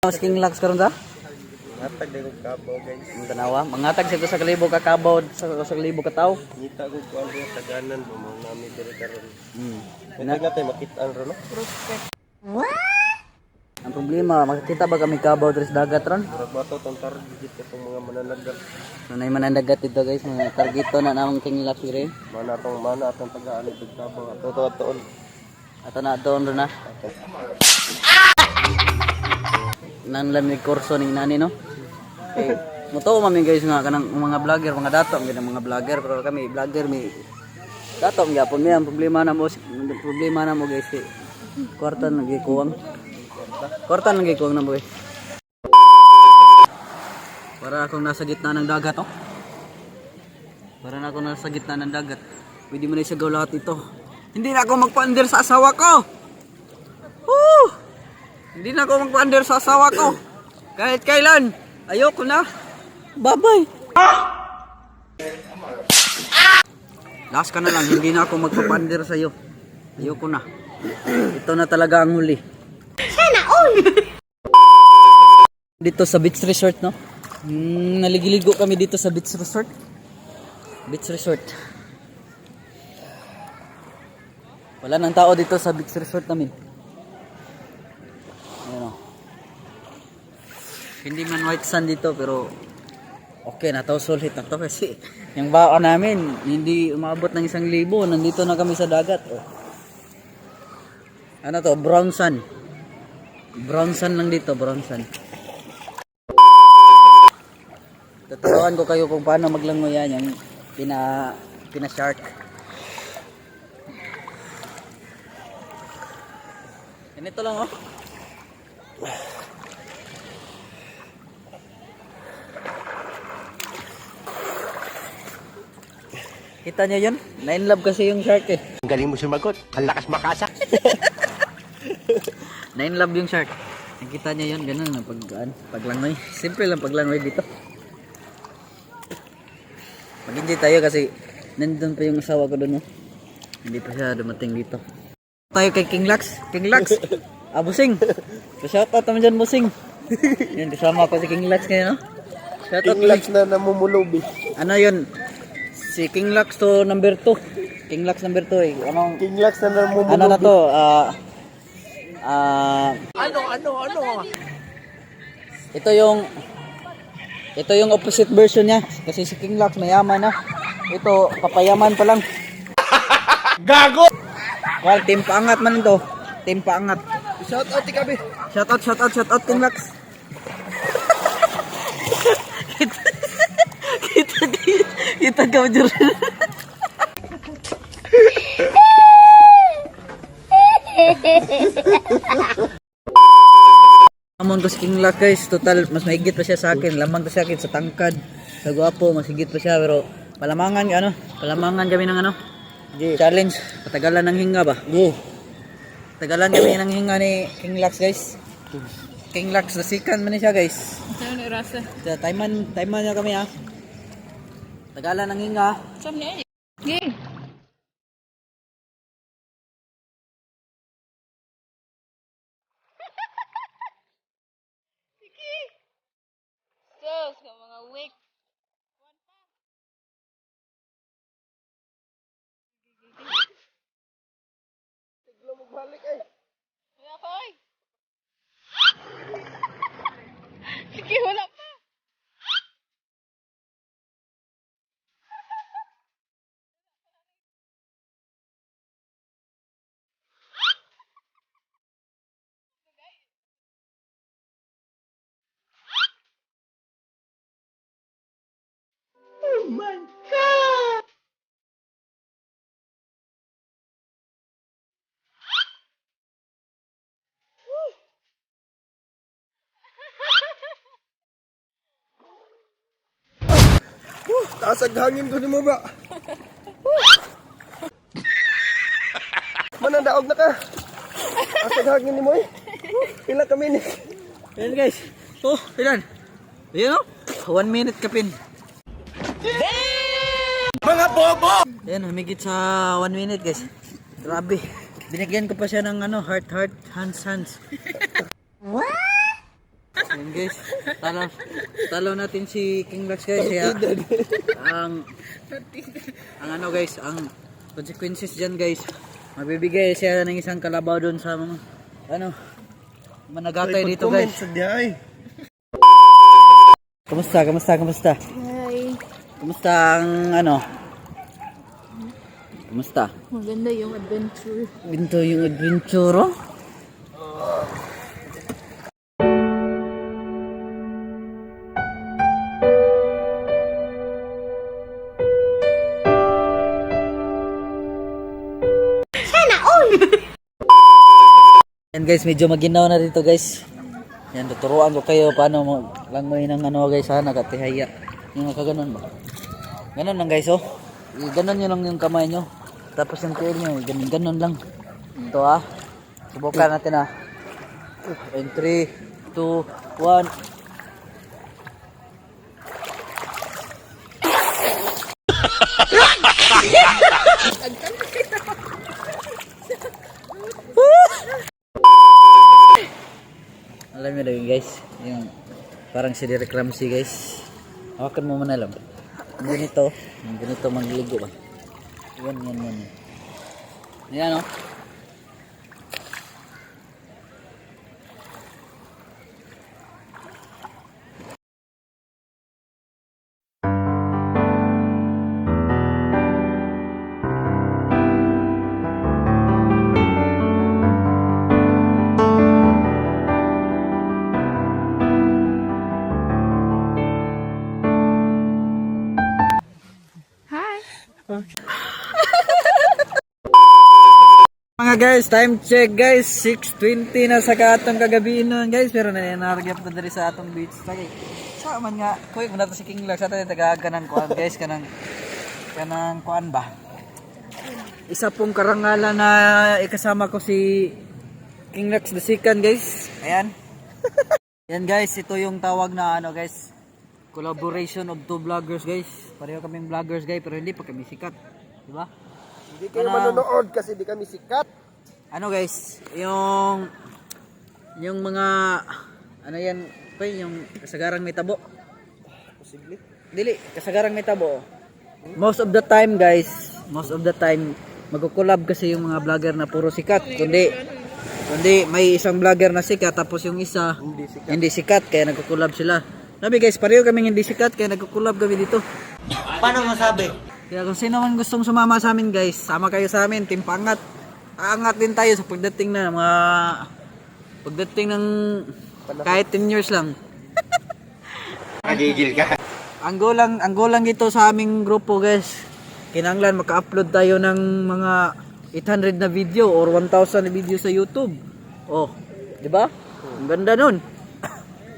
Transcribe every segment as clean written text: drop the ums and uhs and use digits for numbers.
Mas king lax karon ta? Hatag din ko kabaw guys. Ang tanawa, mangatag sa sa kalibo ka kabaw sa kalibo ka tawo. Ngita ko kuan ro taganan mo mga nami diri karon. Na, Nga tay makit-an ro no. ang problema, makikita ba kami kabaw diri sa dagat ron? Murag bato tong target itong mga mananagat. Nanay man ang dagat dito guys, mga targeto na namang king lax dire. Mana atong tagaan ug kabaw ato tuon. Ato na doon ron na. Nang lamig kurso ning nani no. Eh, muto mami guys nga kanang mga vlogger, mga dato ang mga vlogger pero kami vlogger mi dato ang gyapon mi ang problema na mo guys eh. Kwarta nang gikuwang. Kwarta nang gikuwang na mo guys. Para akong nasa gitna ng dagat oh. Para na ako nasa gitna ng dagat. Pwede mo na isagaw lahat ito. Hindi na ako magpa-under sa asawa ko. Woo! Hindi na ako magpa-under sa asawa ko. Kahit kailan. Ayoko na. Bye-bye. Last ka na lang. Hindi na ako magpa-under sa iyo. Ayoko na. Ito na talaga ang huli. Sana all! Dito sa beach resort, no? Naligiligo kami dito sa beach resort. Beach resort. Wala nang tao dito sa beach resort namin. Ayan o. Hindi man white sand dito pero okay na to, solid na to kasi yung baon namin hindi umabot ng 1,000. Nandito na kami sa dagat. Oh. Ano to? Brown sand. Brown sand lang dito, brown sand. Tuturuan ko kayo kung paano maglangoy yan yung pina shark. Ganito lang oh. Kita niyo yun? 9 love kasi yung shark eh. Ang galing mo sumagot. Ang lakas makasa. 9 love yung shark. Nakita niyo yun? Ganun na paglangoy. Simple lang paglangoy dito. Mag-enjoy tayo kasi nandun pa yung asawa ko doon. Oh. Hindi pa siya dumating dito. Tayo kay King Lax. King Lax. Busing. Shoutout naman dyan, Busing. Yan, kasama ko si King Lax ngayon. No? Shoutout King Lax na namumulob eh. Ano yun? Si King Lax to number 2. King Lax number 2 eh. Anong, King Lax na namumulob. ano na to? Ano? Ito yung opposite version niya. Kasi si King Lax mayaman na. Ito, papayaman pa lang. Gago! Well, team paangat man ito. Team paangat. Shout out ikabi. Shout out King Lax. kita ka jur. Amon ko si King Lax guys, total mas mahigit pa siya sa akin. Lamang to sa akin sa tangkad, sa gwapo, mas higit pa siya pero palamangan kami ng ano? Challenge, patagalan ng hinga ba? Tagalan kami ng hinga ni King Lax guys. King Lax nasikan man siya guys. Saan ni rasa? Time man niya kami ha. Tagalan ng hinga. Saan niya? Ging. Sige. Sus, ka mga weak. Tiglo mo balik eh. Wala ka oy. Sige, wala pa. Oh my God! Tasag hangin ko ni mo ba? Manandaog na ka. Tasag hangin ni mo eh. Pila ka minit. Ayan guys. Oh, ilan? Ayan o. 1 minute kapin. Mga bobo! Ayan, humigit sa 1 minute guys. Grabe. Binigyan ko pa siya ng ano, heart, hands. Yan guys, talo natin si King Lux guys. Kaya, ang ano guys, ang consequences dyan guys, mabibigay siya ng isang kalabaw doon sa mga, ano, managakay dito guys. Sa diay. Kamusta? Hi. Kamusta ang ano? Kamusta? Maganda yung adventure. Binto yung adventure, oh? Yan guys, medyo maginaw na dito guys. Yan, tuturuan ko kayo paano mo langoy ng ano guys ha, nagatihaya. Yung nakaganon ba? Ganon lang guys oh. Ganon nyo lang yung kamay nyo. Tapos yung tail nyo, ganon lang. Ito ha. Subukan natin ha. In 3, 2, 1. Alam niyo lang guys, yung parang si Derek Ramsey guys. Hawakan mo muna lang. Yung ganito magligo ba? Yan. Yan oh. Hi. Mga guys, time check guys. 6:20 na sa katong kagabi nun guys. Pero nangyayari pa dali sa atong beach. Tagay. Sa man nga, kuy muna to si King Lux. Sa tayo taga-kanang kuan guys. Kanang kuan ba? Isa pong karangalan na ikasama ko si King Lux the second guys. Ayan. Yan guys, ito yung tawag na ano guys. Collaboration of two vloggers guys. Pareho kaming vloggers guys pero hindi pa kami sikat. Diba? Hindi kayo manonood kasi di kami sikat. Ano guys, yung mga ano yan, pa yung kasagarang may tabo. Posible. Dili, kasagarang may tabo. Most of the time guys, magko-collab kasi yung mga vlogger na puro sikat, kundi may isang vlogger na sikat tapos yung isa hindi sikat kaya nagko-collab sila. Sabi guys, pareho kaming hindi sikat kaya nagko-collab kami dito. Paano masabi? Kaya kung sino man gustong sumama sa amin guys, sama kayo sa amin, Team Pangat. Aangat din tayo sa pagdating ng kahit 10 years lang. Nagigil ka. Ang golang ito sa aming grupo guys. Kinanglan maka-upload tayo ng mga 800 na video or 1,000 na video sa YouTube. Oh, 'di ba? Ang ganda nun.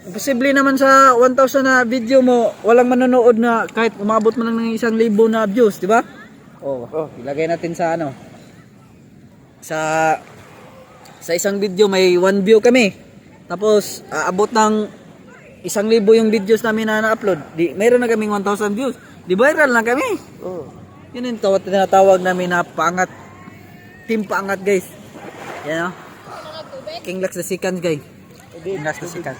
Imposible naman sa 1,000 na video mo, walang manonood na kahit umabot mo lang ng 1,000 na views, 'di ba? Oh, ilagay natin sa ano. Sa isang video may 1 view kami. Tapos aabot ng 1,000 yung videos namin na na-upload. Mayroon na kaming 1,000 views. Di viral na kami. Oh. Yun yung tinatawag namin na Pangat. Team Pangat guys. Yan o. King Lux the second guys. King Lux the second.